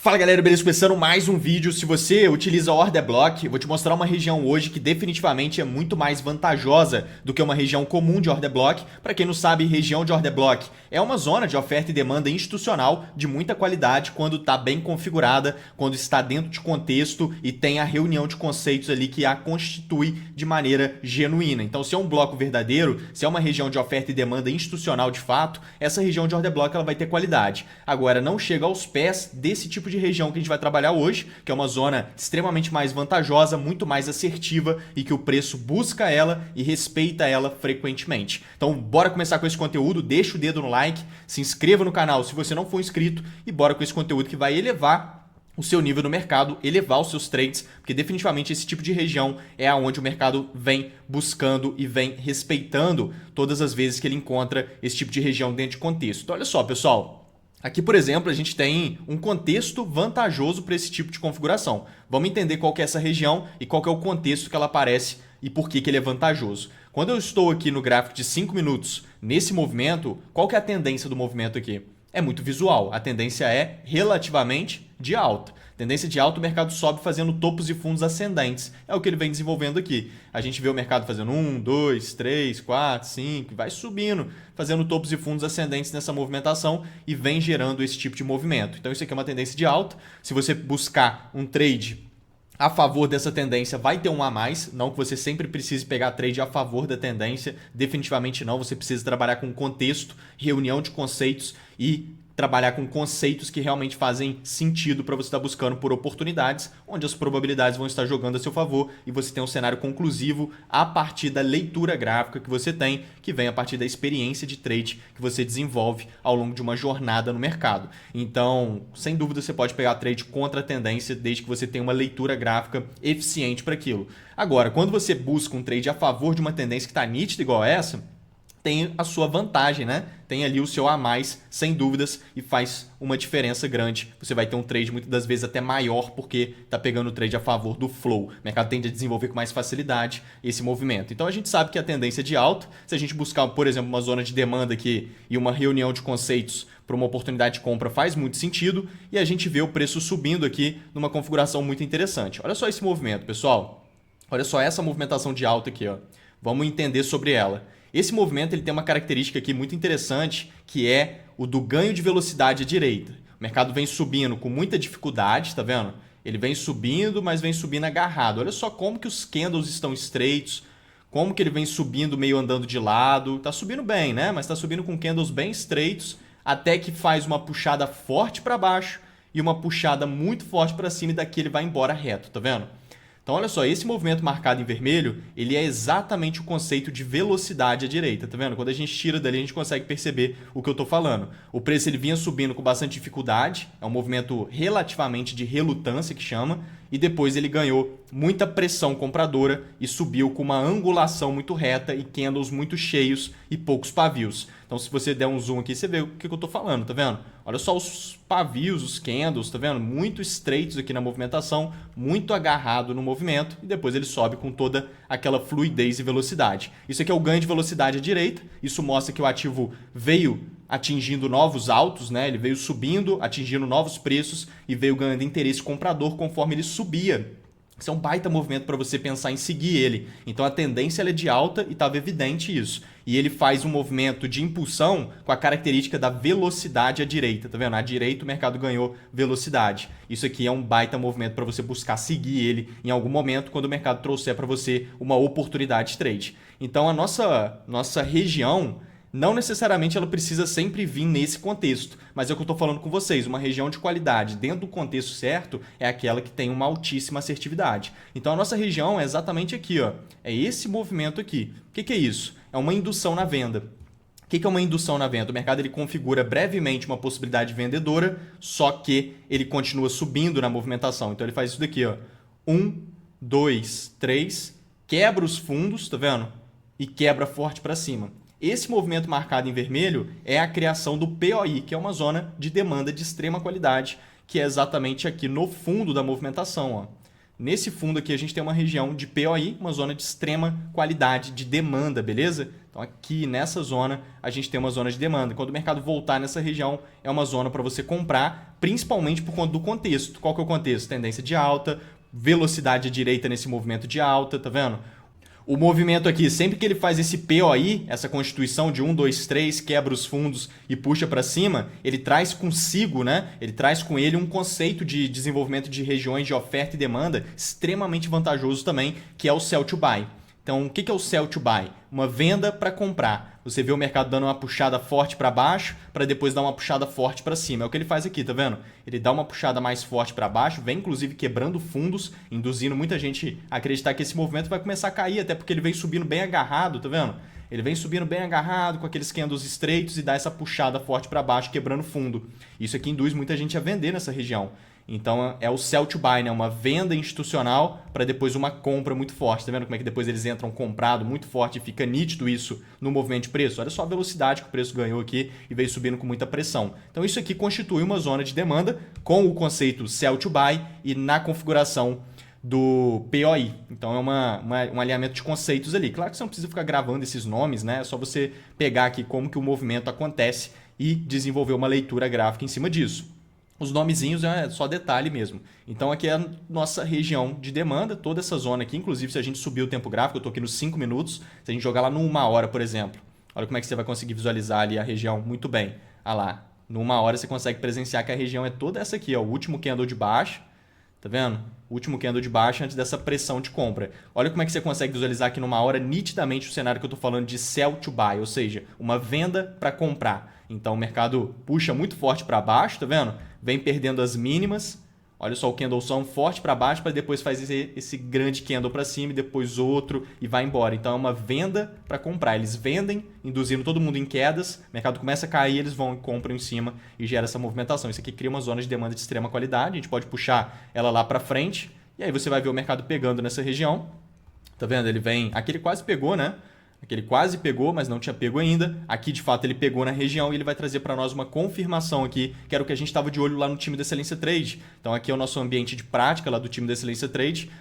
Fala galera, beleza? Começando mais um vídeo. Se você utiliza Order Block, eu vou te mostrar uma região hoje que definitivamente é muito mais vantajosa do que uma região comum de Order Block. Para quem não sabe, região de Order Block é uma zona de oferta e demanda institucional de muita qualidade quando está bem configurada, quando está dentro de contexto e tem a reunião de conceitos ali que a constitui de maneira genuína. Então, se é um bloco verdadeiro, se é uma região de oferta e demanda institucional de fato, essa região de Order Block ela vai ter qualidade. Agora, não chega aos pés desse tipo de região que a gente vai trabalhar hoje, que é uma zona extremamente mais vantajosa, muito mais assertiva e que o preço busca ela e respeita ela frequentemente. Então, bora começar com esse conteúdo, deixa o dedo no like, se inscreva no canal se você não for inscrito e bora com esse conteúdo que vai elevar o seu nível no mercado, elevar os seus trades, porque definitivamente esse tipo de região é aonde o mercado vem buscando e vem respeitando todas as vezes que ele encontra esse tipo de região dentro de contexto. Então, olha só, pessoal. Aqui, por exemplo, a gente tem um contexto vantajoso para esse tipo de configuração. Vamos entender qual que é essa região e qual que é o contexto que ela aparece e por que ele é vantajoso. Quando eu estou aqui no gráfico de 5 minutos nesse movimento, qual que é a tendência do movimento aqui? É muito visual. A tendência é relativamente de alta. Tendência de alta, o mercado sobe fazendo topos e fundos ascendentes. É o que ele vem desenvolvendo aqui. A gente vê o mercado fazendo 1, 2, 3, 4, 5, vai subindo, fazendo topos e fundos ascendentes nessa movimentação e vem gerando esse tipo de movimento. Então isso aqui é uma tendência de alta. Se você buscar um trade a favor dessa tendência, vai ter um a mais. Não que você sempre precise pegar trade a favor da tendência, definitivamente não. Você precisa trabalhar com contexto, reunião de conceitos e trabalhar com conceitos que realmente fazem sentido para você estar buscando por oportunidades, onde as probabilidades vão estar jogando a seu favor e você tem um cenário conclusivo a partir da leitura gráfica que você tem, que vem a partir da experiência de trade que você desenvolve ao longo de uma jornada no mercado. Então, sem dúvida, você pode pegar trade contra a tendência desde que você tenha uma leitura gráfica eficiente para aquilo. Agora, quando você busca um trade a favor de uma tendência que está nítida igual a essa, tem a sua vantagem, né? Tem ali o seu a mais, sem dúvidas, e faz uma diferença grande. Você vai ter um trade muitas das vezes até maior porque está pegando o trade a favor do flow. O mercado tende a desenvolver com mais facilidade esse movimento. Então a gente sabe que a tendência é de alta. Se a gente buscar, por exemplo, uma zona de demanda aqui e uma reunião de conceitos para uma oportunidade de compra faz muito sentido e a gente vê o preço subindo aqui numa configuração muito interessante. Olha só esse movimento, pessoal. Olha só essa movimentação de alta aqui, ó. Vamos entender sobre ela. Esse movimento ele tem uma característica aqui muito interessante, que é o do ganho de velocidade à direita. O mercado vem subindo com muita dificuldade, tá vendo? Ele vem subindo, mas vem subindo agarrado. Olha só como que os candles estão estreitos, como que ele vem subindo meio andando de lado. Tá subindo bem, né? Mas tá subindo com candles bem estreitos, até que faz uma puxada forte para baixo e uma puxada muito forte para cima e daqui ele vai embora reto, tá vendo? Então, olha só, esse movimento marcado em vermelho, ele é exatamente o conceito de velocidade à direita, tá vendo? Quando a gente tira dali, a gente consegue perceber o que eu tô falando. O preço ele vinha subindo com bastante dificuldade, é um movimento relativamente de relutância que chama, e depois ele ganhou muita pressão compradora e subiu com uma angulação muito reta e candles muito cheios e poucos pavios. Então, se você der um zoom aqui, você vê o que eu tô falando, tá vendo? Olha só os pavios, os candles, tá vendo? Muito estreitos aqui na movimentação, muito agarrado no movimento e depois ele sobe com toda aquela fluidez e velocidade. Isso aqui é o ganho de velocidade à direita, isso mostra que o ativo veio atingindo novos altos, né? Ele veio subindo, atingindo novos preços e veio ganhando interesse comprador conforme ele subia. Isso é um baita movimento para você pensar em seguir ele. Então a tendência ela é de alta e estava evidente isso. E ele faz um movimento de impulsão com a característica da velocidade à direita. Tá vendo? À direita o mercado ganhou velocidade. Isso aqui é um baita movimento para você buscar seguir ele em algum momento quando o mercado trouxer para você uma oportunidade de trade. Então a nossa região não necessariamente ela precisa sempre vir nesse contexto, mas é o que eu estou falando com vocês, uma região de qualidade dentro do contexto certo é aquela que tem uma altíssima assertividade. Então a nossa região é exatamente aqui, ó, é esse movimento aqui. O que é isso? É uma indução na venda. O que é uma indução na venda? O mercado ele configura brevemente uma possibilidade vendedora, só que ele continua subindo na movimentação. Então ele faz isso daqui, ó, 1, 2, 3, quebra os fundos, tá vendo? E quebra forte para cima. Esse movimento marcado em vermelho é a criação do POI, que é uma zona de demanda de extrema qualidade, que é exatamente aqui no fundo da movimentação. Ó. Nesse fundo aqui a gente tem uma região de POI, uma zona de extrema qualidade de demanda, beleza? Então aqui nessa zona a gente tem uma zona de demanda. Quando o mercado voltar nessa região, é uma zona para você comprar, principalmente por conta do contexto. Qual que é o contexto? Tendência de alta, velocidade à direita nesse movimento de alta, tá vendo? O movimento aqui, sempre que ele faz esse POI, essa constituição de 1, 2, 3, quebra os fundos e puxa para cima, ele traz consigo, né? Ele traz com ele um conceito de desenvolvimento de regiões de oferta e demanda extremamente vantajoso também, que é o sell to buy. Então, o que é o sell to buy? Uma venda para comprar. Você vê o mercado dando uma puxada forte para baixo, para depois dar uma puxada forte para cima. É o que ele faz aqui, tá vendo? Ele dá uma puxada mais forte para baixo, vem inclusive quebrando fundos, induzindo muita gente a acreditar que esse movimento vai começar a cair, até porque ele vem subindo bem agarrado, tá vendo? Ele vem subindo bem agarrado, com aqueles candles estreitos e dá essa puxada forte para baixo, quebrando fundo. Isso aqui induz muita gente a vender nessa região. Então é o sell to buy, né? Uma venda institucional para depois uma compra muito forte. Tá vendo como é que depois eles entram comprado muito forte e fica nítido isso no movimento de preço? Olha só a velocidade que o preço ganhou aqui e veio subindo com muita pressão. Então isso aqui constitui uma zona de demanda com o conceito sell to buy e na configuração do POI. Então é um alinhamento de conceitos ali. Claro que você não precisa ficar gravando esses nomes, né? É só você pegar aqui como que o movimento acontece e desenvolver uma leitura gráfica em cima disso. Os nomezinhos é só detalhe mesmo. Então aqui é a nossa região de demanda, toda essa zona aqui. Inclusive, se a gente subir o tempo gráfico, eu estou aqui nos 5 minutos. Se a gente jogar lá no 1 hora, por exemplo, olha como é que você vai conseguir visualizar ali a região muito bem. Olha lá, no 1 hora você consegue presenciar que a região é toda essa aqui, ó, o último candle de baixo. Tá vendo? O último candle de baixo antes dessa pressão de compra. Olha como é que você consegue visualizar aqui numa hora nitidamente o cenário que eu estou falando de sell to buy, ou seja, uma venda para comprar. Então o mercado puxa muito forte para baixo, tá vendo? Vem perdendo as mínimas. Olha só o candlezão forte para baixo para depois fazer esse grande candle para cima e depois outro e vai embora. Então é uma venda para comprar. Eles vendem, induzindo todo mundo em quedas. O mercado começa a cair, eles vão e compram em cima e gera essa movimentação. Isso aqui cria uma zona de demanda de extrema qualidade. A gente pode puxar ela lá para frente e aí você vai ver o mercado pegando nessa região. Tá vendo? Ele vem... Aqui ele quase pegou, né? Aqui ele quase pegou, mas não tinha pego ainda. Aqui, de fato, ele pegou na região e ele vai trazer para nós uma confirmação aqui, que era o que a gente estava de olho lá no time da Excelência Trade. Então, aqui é o nosso ambiente de prática lá do time da Excelência Trade,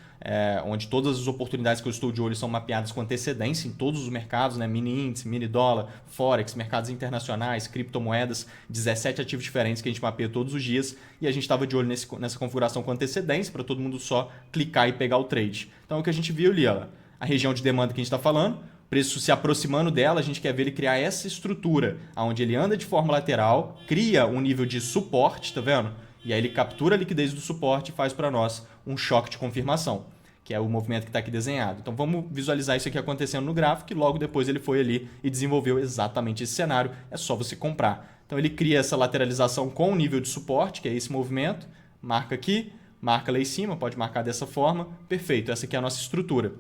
onde todas as oportunidades que eu estou de olho são mapeadas com antecedência em todos os mercados, né? Mini índice, mini dólar, forex, mercados internacionais, criptomoedas, 17 ativos diferentes que a gente mapeia todos os dias e a gente estava de olho nessa configuração com antecedência para todo mundo só clicar e pegar o trade. Então, o que a gente viu ali, ó, a região de demanda que a gente está falando, preço se aproximando dela, a gente quer ver ele criar essa estrutura, onde ele anda de forma lateral, cria um nível de suporte, tá vendo? E aí ele captura a liquidez do suporte e faz para nós um choque de confirmação, que é o movimento que está aqui desenhado. Então vamos visualizar isso aqui acontecendo no gráfico e logo depois ele foi ali e desenvolveu exatamente esse cenário, é só você comprar. Então ele cria essa lateralização com o nível de suporte, que é esse movimento, marca aqui, marca lá em cima, pode marcar dessa forma, perfeito, essa aqui é a nossa estrutura.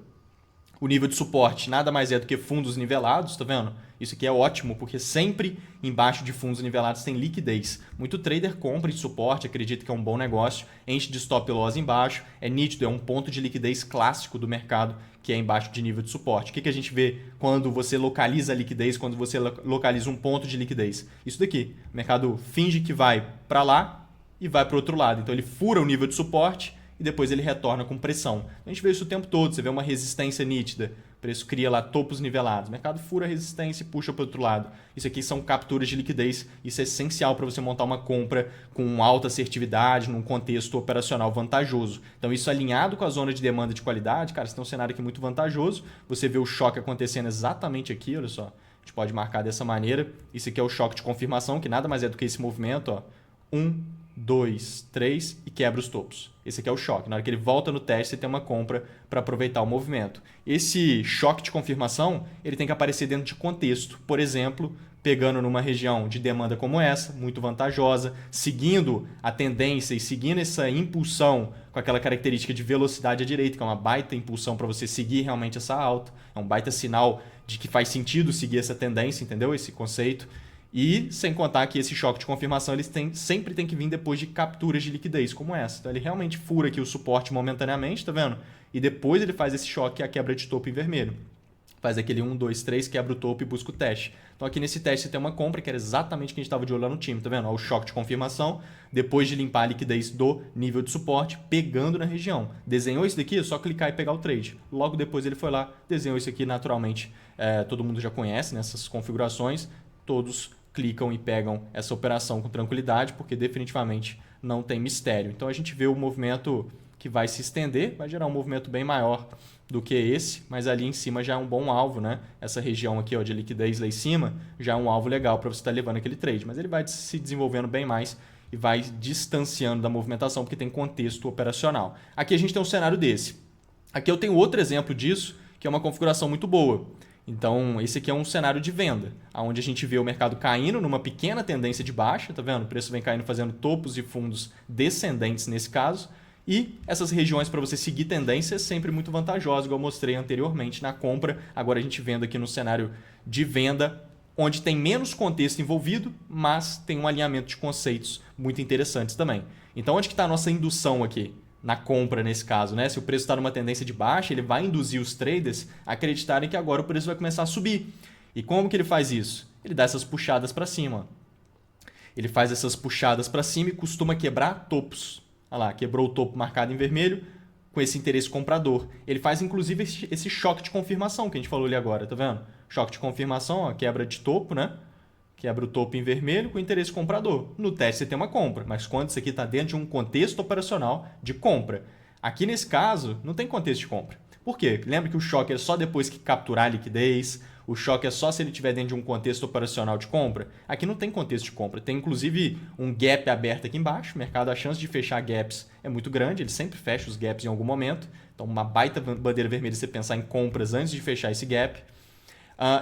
O nível de suporte nada mais é do que fundos nivelados, tá vendo? Isso aqui é ótimo, porque sempre embaixo de fundos nivelados tem liquidez. Muito trader compra esse suporte, acredita que é um bom negócio, enche de stop loss embaixo, é nítido, é um ponto de liquidez clássico do mercado, que é embaixo de nível de suporte. O que a gente vê quando você localiza a liquidez, quando você localiza um ponto de liquidez? Isso daqui, o mercado finge que vai para lá e vai para o outro lado. Então ele fura o nível de suporte, e depois ele retorna com pressão. A gente vê isso o tempo todo, você vê uma resistência nítida, o preço cria lá topos nivelados, o mercado fura a resistência e puxa para o outro lado. Isso aqui são capturas de liquidez, isso é essencial para você montar uma compra com alta assertividade, num contexto operacional vantajoso. Então isso alinhado com a zona de demanda de qualidade, cara, você tem um cenário aqui muito vantajoso, você vê o choque acontecendo exatamente aqui, olha só, a gente pode marcar dessa maneira, isso aqui é o choque de confirmação, que nada mais é do que esse movimento, ó, 2, 3 e quebra os topos. Esse aqui é o choque. Na hora que ele volta no teste, você tem uma compra para aproveitar o movimento. Esse choque de confirmação ele tem que aparecer dentro de contexto. Por exemplo, pegando numa região de demanda como essa, muito vantajosa, seguindo a tendência e seguindo essa impulsão com aquela característica de velocidade à direita, que é uma baita impulsão para você seguir realmente essa alta. É um baita sinal de que faz sentido seguir essa tendência, entendeu? Esse conceito. E sem contar que esse choque de confirmação sempre tem que vir depois de capturas de liquidez como essa. Então ele realmente fura aqui o suporte momentaneamente, tá vendo? E depois ele faz esse choque e a quebra de topo em vermelho. faz aquele 1, 2, 3, quebra o topo e busca o teste. Então aqui nesse teste você tem uma compra que era exatamente o que a gente estava de olho lá no time, tá vendo? Ó, o choque de confirmação, depois de limpar a liquidez do nível de suporte, pegando na região. Desenhou isso daqui, é só clicar e pegar o trade. Logo depois ele foi lá, desenhou isso aqui naturalmente. Todo mundo já conhece nessas configurações, todos clicam e pegam essa operação com tranquilidade, porque definitivamente não tem mistério. Então a gente vê o movimento que vai se estender, vai gerar um movimento bem maior do que esse, mas ali em cima já é um bom alvo, né? Essa região aqui ó, de liquidez lá em cima já é um alvo legal para você estar levando aquele trade, mas ele vai se desenvolvendo bem mais e vai distanciando da movimentação porque tem contexto operacional. Aqui a gente tem um cenário desse. Aqui eu tenho outro exemplo disso, que é uma configuração muito boa. Então, esse aqui é um cenário de venda, onde a gente vê o mercado caindo numa pequena tendência de baixa, tá vendo? O preço vem caindo fazendo topos e fundos descendentes nesse caso. E essas regiões para você seguir tendência é sempre muito vantajosa, igual eu mostrei anteriormente na compra. Agora a gente vendo aqui no cenário de venda, onde tem menos contexto envolvido, mas tem um alinhamento de conceitos muito interessantes também. Então, onde que está a nossa indução aqui? Na compra nesse caso, né? Se o preço está numa tendência de baixa, ele vai induzir os traders a acreditarem que agora o preço vai começar a subir. E como que ele faz isso? Ele dá essas puxadas para cima. Ele faz essas puxadas para cima e costuma quebrar topos. Olha lá, quebrou o topo marcado em vermelho com esse interesse comprador. Ele faz inclusive esse choque de confirmação que a gente falou ali agora, tá vendo? Choque de confirmação, ó, quebra de topo, né? Quebra o topo em vermelho com interesse comprador. No teste você tem uma compra, mas quando isso aqui está dentro de um contexto operacional de compra. Aqui nesse caso, não tem contexto de compra. Por quê? Lembra que o choque é só depois que capturar a liquidez, o choque é só se ele estiver dentro de um contexto operacional de compra. Aqui não tem contexto de compra, tem inclusive um gap aberto aqui embaixo. O mercado, a chance de fechar gaps é muito grande, ele sempre fecha os gaps em algum momento. Então uma baita bandeira vermelha você pensar em compras antes de fechar esse gap.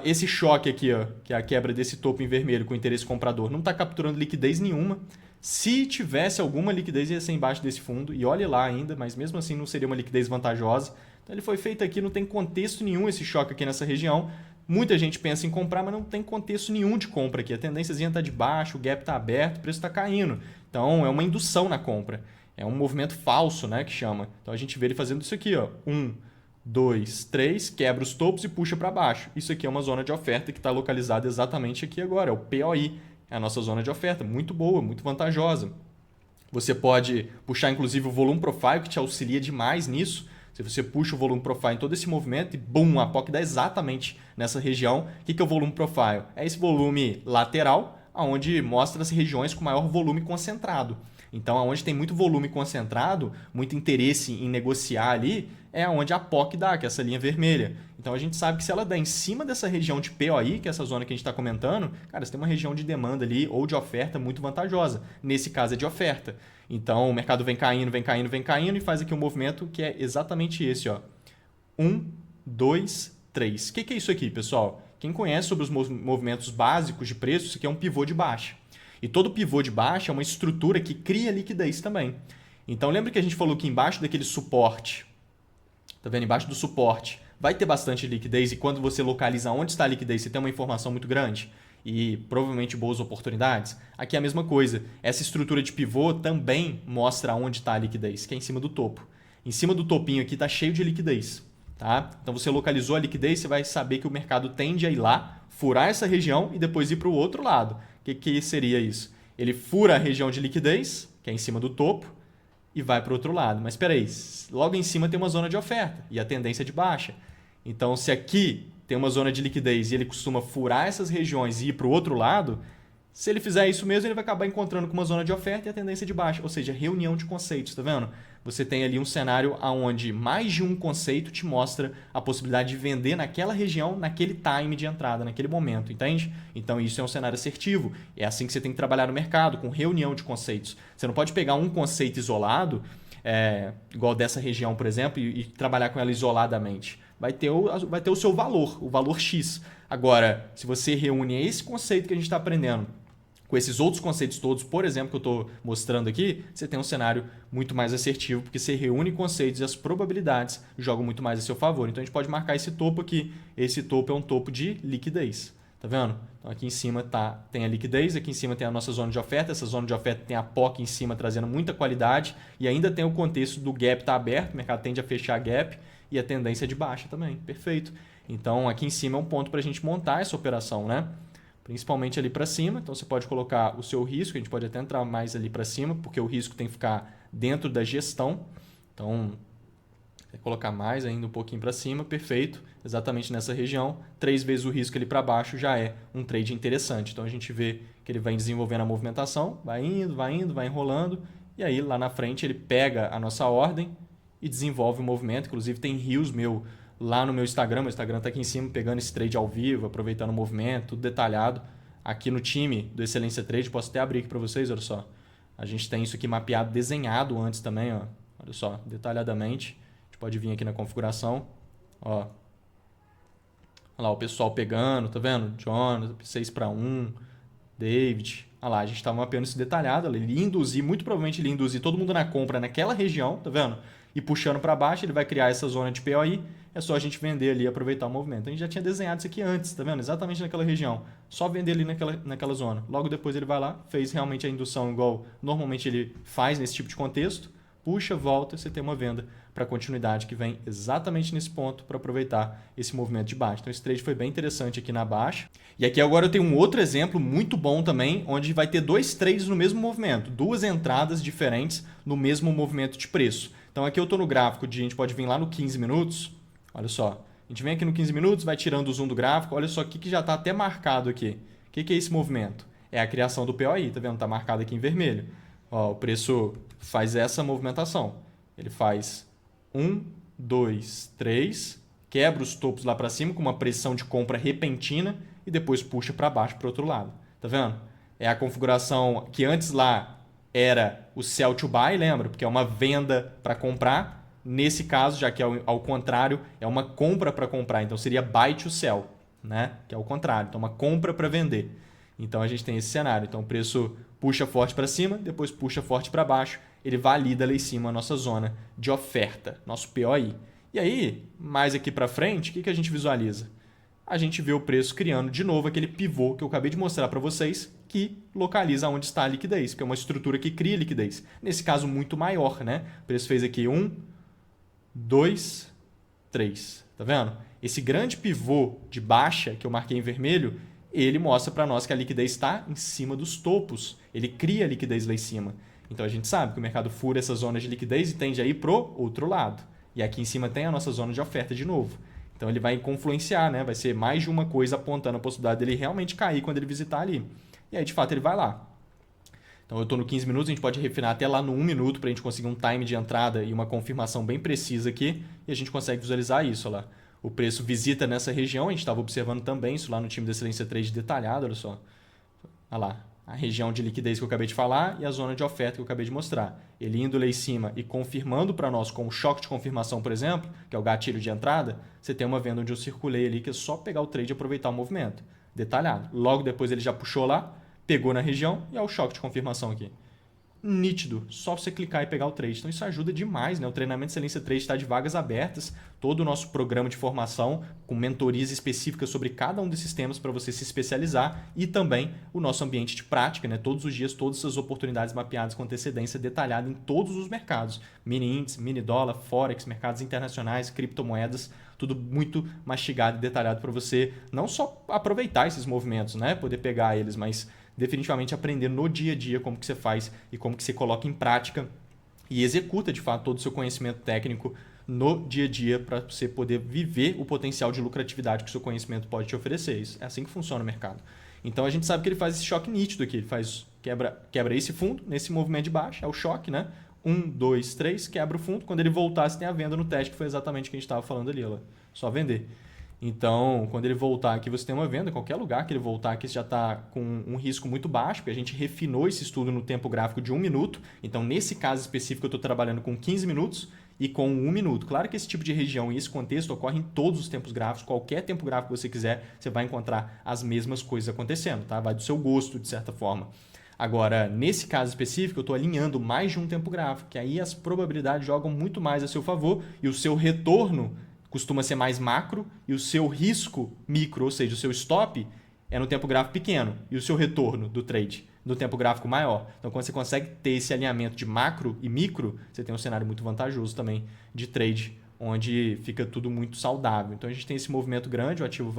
Esse choque aqui, ó, que é a quebra desse topo em vermelho com interesse comprador, não está capturando liquidez nenhuma. Se tivesse alguma liquidez, ia ser embaixo desse fundo. E olhe lá ainda, mas mesmo assim não seria uma liquidez vantajosa. Então ele foi feito aqui, não tem contexto nenhum esse choque aqui nessa região. Muita gente pensa em comprar, mas não tem contexto nenhum de compra aqui. A tendênciazinha está de baixo, o gap está aberto, o preço está caindo. Então é uma indução na compra. É um movimento falso, né, que chama. Então a gente vê ele fazendo isso aqui, ó. 1, 2, 3, quebra os topos e puxa para baixo. Isso aqui é uma zona de oferta que está localizada exatamente aqui agora, é o POI. É a nossa zona de oferta, muito boa, muito vantajosa. Você pode puxar inclusive o volume profile, que te auxilia demais nisso. Se você puxa o volume profile em todo esse movimento e bum, a POC dá exatamente nessa região. O que é o volume profile? É esse volume lateral, onde mostra as regiões com maior volume concentrado. Então, onde tem muito volume concentrado, muito interesse em negociar ali, é onde a POC dá, que é essa linha vermelha. Então, a gente sabe que se ela dá em cima dessa região de POI, que é essa zona que a gente está comentando, cara, você tem uma região de demanda ali ou de oferta muito vantajosa. Nesse caso, é de oferta. Então, o mercado vem caindo, vem caindo, vem caindo e faz aqui um movimento que é exatamente esse, ó. 1, 2, 3. O que é isso aqui, pessoal? Quem conhece sobre os movimentos básicos de preço, isso aqui é um pivô de baixa. E todo pivô de baixa é uma estrutura que cria liquidez também. Então, lembra que a gente falou que embaixo daquele suporte, tá vendo? Embaixo do suporte vai ter bastante liquidez e quando você localiza onde está a liquidez, você tem uma informação muito grande e provavelmente boas oportunidades. Aqui é a mesma coisa. Essa estrutura de pivô também mostra onde está a liquidez, que é em cima do topo. Em cima do topinho aqui está cheio de liquidez. Tá? Então, você localizou a liquidez, você vai saber que o mercado tende a ir lá, furar essa região e depois ir para o outro lado. O que seria isso? Ele fura a região de liquidez, que é em cima do topo, e vai para o outro lado. Mas espera aí, logo em cima tem uma zona de oferta e a tendência é de baixa. Então, se aqui tem uma zona de liquidez e ele costuma furar essas regiões e ir para o outro lado, se ele fizer isso mesmo, ele vai acabar encontrando com uma zona de oferta e a tendência de baixa, ou seja, reunião de conceitos, tá vendo? Você tem ali um cenário onde mais de um conceito te mostra a possibilidade de vender naquela região, naquele time de entrada, naquele momento, entende? Então isso é um cenário assertivo. É assim que você tem que trabalhar no mercado, com reunião de conceitos. Você não pode pegar um conceito isolado, igual dessa região, por exemplo, e trabalhar com ela isoladamente. Vai ter o seu valor, o valor X. Agora, se você reúne esse conceito que a gente está aprendendo com esses outros conceitos todos, por exemplo, que eu estou mostrando aqui, você tem um cenário muito mais assertivo, porque você reúne conceitos e as probabilidades jogam muito mais a seu favor. Então, a gente pode marcar esse topo aqui. Esse topo é um topo de liquidez. Tá vendo? Então, aqui em cima tem a liquidez, aqui em cima tem a nossa zona de oferta. Essa zona de oferta tem a POC em cima, trazendo muita qualidade. E ainda tem o contexto do gap estar aberto, o mercado tende a fechar gap e a tendência é de baixa também. Perfeito. Então, aqui em cima é um ponto para a gente montar essa operação, né? Principalmente ali para cima. Então, você pode colocar o seu risco. A gente pode até entrar mais ali para cima, porque o risco tem que ficar dentro da gestão. Então, colocar mais ainda um pouquinho para cima, perfeito, exatamente nessa região, 3 vezes o risco ali para baixo já é um trade interessante. Então a gente vê que ele vai desenvolvendo a movimentação, vai indo, vai enrolando, e aí lá na frente ele pega a nossa ordem e desenvolve o movimento. Inclusive tem rios meu lá no meu Instagram está aqui em cima pegando esse trade ao vivo, aproveitando o movimento, tudo detalhado. Aqui no time do Excelência Trade, posso até abrir aqui para vocês, olha só. A gente tem isso aqui mapeado, desenhado antes também, ó. Olha só, detalhadamente. Pode vir aqui na configuração, ó. Olha lá o pessoal pegando, tá vendo? Jonas, 6-1, David. Olha lá, a gente estava mapeando isso detalhado. Ele ia induzir, muito provavelmente ele ia induzir todo mundo na compra naquela região, tá vendo? E puxando para baixo, ele vai criar essa zona de POI. É só a gente vender ali e aproveitar o movimento. A gente já tinha desenhado isso aqui antes, tá vendo? Exatamente naquela região. Só vender ali naquela zona. Logo depois ele vai lá, fez realmente a indução igual normalmente ele faz nesse tipo de contexto. Puxa, volta, você tem uma venda para continuidade que vem exatamente nesse ponto para aproveitar esse movimento de baixa. Então esse trade foi bem interessante aqui na baixa. E aqui agora eu tenho um outro exemplo muito bom também, onde vai ter 2 trades no mesmo movimento, 2 entradas diferentes no mesmo movimento de preço. Então aqui eu estou no gráfico a gente pode vir lá no 15 minutos, olha só. A gente vem aqui no 15 minutos, vai tirando o zoom do gráfico, olha só o que já está até marcado aqui. O que é esse movimento? É a criação do POI, tá vendo? Está marcado aqui em vermelho. Ó, o preço faz essa movimentação. Ele faz 1, 2, 3, quebra os topos lá para cima com uma pressão de compra repentina e depois puxa para baixo para o outro lado. Tá vendo? É a configuração que antes lá era o sell to buy, lembra? Porque é uma venda para comprar. Nesse caso, já que é ao contrário, é uma compra para comprar. Então seria buy to sell, né? Que é o contrário. Então uma compra para vender. Então a gente tem esse cenário. Então o preço puxa forte para cima, depois puxa forte para baixo, ele valida lá em cima a nossa zona de oferta, nosso POI. E aí, mais aqui para frente, o que a gente visualiza? A gente vê o preço criando de novo aquele pivô que eu acabei de mostrar para vocês, que localiza onde está a liquidez, que é uma estrutura que cria liquidez. Nesse caso, muito maior, né? O preço fez aqui 1, 2, 3. Tá vendo? Esse grande pivô de baixa que eu marquei em vermelho, ele mostra para nós que a liquidez está em cima dos topos. Ele cria liquidez lá em cima. Então a gente sabe que o mercado fura essas zonas de liquidez e tende a ir para o outro lado. E aqui em cima tem a nossa zona de oferta de novo. Então ele vai confluenciar, né? Vai ser mais de uma coisa apontando a possibilidade dele realmente cair quando ele visitar ali. E aí de fato ele vai lá. Então eu estou no 15 minutos, a gente pode refinar até lá no 1 minuto para a gente conseguir um time de entrada e uma confirmação bem precisa aqui. E a gente consegue visualizar isso, olha lá. O preço visita nessa região, a gente estava observando também isso lá no time da Excelência Trade detalhado, olha só. Olha lá, a região de liquidez que eu acabei de falar e a zona de oferta que eu acabei de mostrar. Ele indo lá em cima e confirmando para nós com o choque de confirmação, por exemplo, que é o gatilho de entrada, você tem uma venda onde eu circulei ali, que é só pegar o trade e aproveitar o movimento. Detalhado. Logo depois ele já puxou lá, pegou na região e é o choque de confirmação aqui. Nítido, só você clicar e pegar o trade. Então isso ajuda demais, né? O treinamento Excelência Trade está de vagas abertas, todo o nosso programa de formação com mentorias específicas sobre cada um desses temas para você se especializar e também o nosso ambiente de prática, né? Todos os dias, todas essas oportunidades mapeadas com antecedência detalhada em todos os mercados, mini índice, mini dólar, forex, mercados internacionais, criptomoedas, tudo muito mastigado e detalhado para você não só aproveitar esses movimentos, né? Poder pegar eles, mas definitivamente aprender no dia a dia como que você faz e como que você coloca em prática e executa de fato todo o seu conhecimento técnico no dia a dia para você poder viver o potencial de lucratividade que o seu conhecimento pode te oferecer. Isso é assim que funciona o mercado. Então a gente sabe que ele faz esse choque nítido aqui, ele quebra esse fundo nesse movimento de baixa, é o choque, né? 1, 2, 3, quebra o fundo. Quando ele voltar, você tem a venda no teste, que foi exatamente o que a gente estava falando ali, ó. Só vender. Então, quando ele voltar aqui, você tem uma venda. Em qualquer lugar que ele voltar aqui, você já está com um risco muito baixo, porque a gente refinou esse estudo no tempo gráfico de 1 minuto. Então, nesse caso específico, eu estou trabalhando com 15 minutos e com 1 minuto. Claro que esse tipo de região e esse contexto ocorre em todos os tempos gráficos. Qualquer tempo gráfico que você quiser, você vai encontrar as mesmas coisas acontecendo. Tá? Vai do seu gosto, de certa forma. Agora, nesse caso específico, eu estou alinhando mais de um tempo gráfico, que aí as probabilidades jogam muito mais a seu favor e o seu retorno costuma ser mais macro e o seu risco micro, ou seja, o seu stop, é no tempo gráfico pequeno e o seu retorno do trade no tempo gráfico maior. Então, quando você consegue ter esse alinhamento de macro e micro, você tem um cenário muito vantajoso também de trade onde fica tudo muito saudável. Então a gente tem esse movimento grande, o ativo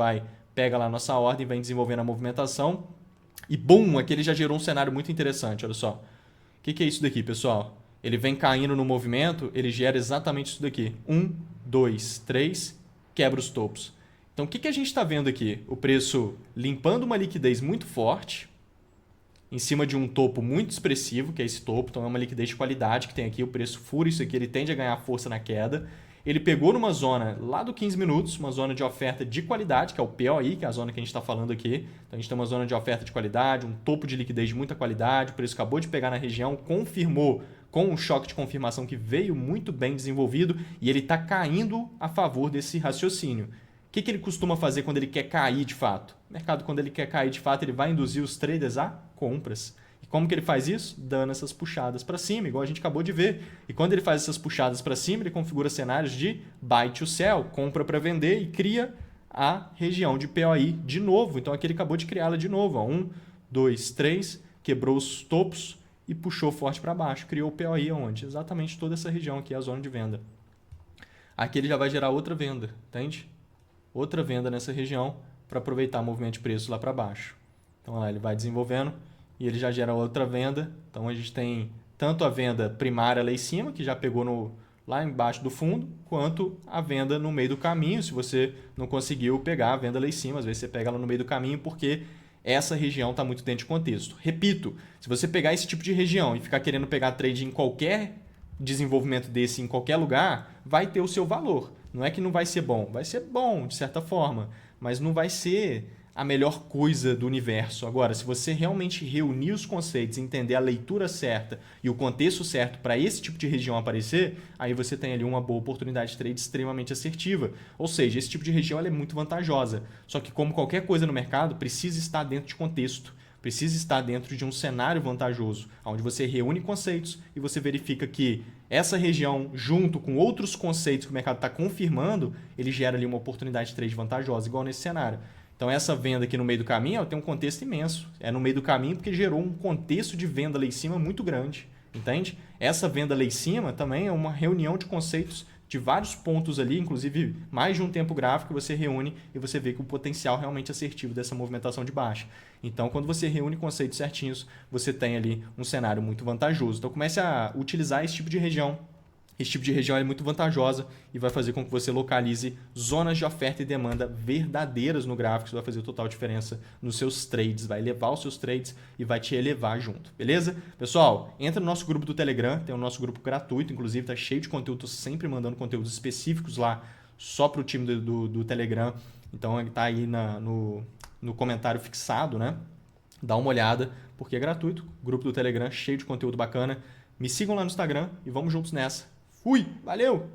pega lá a nossa ordem, vem desenvolvendo a movimentação e bum, aqui ele já gerou um cenário muito interessante, olha só. O que é isso daqui, pessoal? Ele vem caindo no movimento, ele gera exatamente isso daqui. 1, 2, 3, quebra os topos. Então o que a gente está vendo aqui? O preço limpando uma liquidez muito forte, em cima de um topo muito expressivo, que é esse topo, então é uma liquidez de qualidade que tem aqui, o preço fura isso aqui, ele tende a ganhar força na queda. Ele pegou numa zona lá do 15 minutos, uma zona de oferta de qualidade, que é o POI, que é a zona que a gente está falando aqui. Então a gente tem uma zona de oferta de qualidade, um topo de liquidez de muita qualidade, o preço acabou de pegar na região, confirmou com um choque de confirmação que veio muito bem desenvolvido e ele está caindo a favor desse raciocínio. O que ele costuma fazer quando ele quer cair de fato? O mercado, quando ele quer cair de fato, ele vai induzir os traders a compras. E como que ele faz isso? Dando essas puxadas para cima, igual a gente acabou de ver. E quando ele faz essas puxadas para cima, ele configura cenários de buy to sell, compra para vender e cria a região de POI de novo. Então aqui ele acabou de criá-la de novo. 1, 2, 3, quebrou os topos e puxou forte para baixo. Criou o POI onde? Exatamente toda essa região aqui é a zona de venda. Aqui ele já vai gerar outra venda, entende? Outra venda nessa região para aproveitar o movimento de preço lá para baixo. Então lá ele vai desenvolvendo e ele já gera outra venda. Então a gente tem tanto a venda primária lá em cima, que já pegou lá embaixo do fundo, quanto a venda no meio do caminho, se você não conseguiu pegar a venda lá em cima. Às vezes você pega ela no meio do caminho porque essa região está muito dentro de contexto. Repito, se você pegar esse tipo de região e ficar querendo pegar trade em qualquer desenvolvimento desse, em qualquer lugar, vai ter o seu valor. Não é que não vai ser bom de certa forma, mas não vai ser a melhor coisa do universo. Agora, se você realmente reunir os conceitos, entender a leitura certa e o contexto certo para esse tipo de região aparecer, aí você tem ali uma boa oportunidade de trade extremamente assertiva. Ou seja, esse tipo de região ela é muito vantajosa. Só que como qualquer coisa no mercado, precisa estar dentro de contexto. Precisa estar dentro de um cenário vantajoso, onde você reúne conceitos e você verifica que essa região, junto com outros conceitos que o mercado está confirmando, ele gera ali uma oportunidade de trade vantajosa, igual nesse cenário. Então essa venda aqui no meio do caminho ela tem um contexto imenso. É no meio do caminho porque gerou um contexto de venda lá em cima muito grande, entende? Essa venda lá em cima também é uma reunião de conceitos de vários pontos ali, inclusive mais de um tempo gráfico, você reúne e você vê que o potencial realmente assertivo dessa movimentação de baixa. Então, quando você reúne conceitos certinhos, você tem ali um cenário muito vantajoso. Então, comece a utilizar esse tipo de região. Esse tipo de região é muito vantajosa e vai fazer com que você localize zonas de oferta e demanda verdadeiras no gráfico. Isso vai fazer total diferença nos seus trades, vai elevar os seus trades e vai te elevar junto, beleza? Pessoal, entra no nosso grupo do Telegram, tem o nosso grupo gratuito, inclusive está cheio de conteúdo, estou sempre mandando conteúdos específicos lá só para o time do Telegram. Então ele está aí no comentário fixado, né? Dá uma olhada, porque é gratuito, grupo do Telegram cheio de conteúdo bacana. Me sigam lá no Instagram e vamos juntos nessa. Fui, valeu!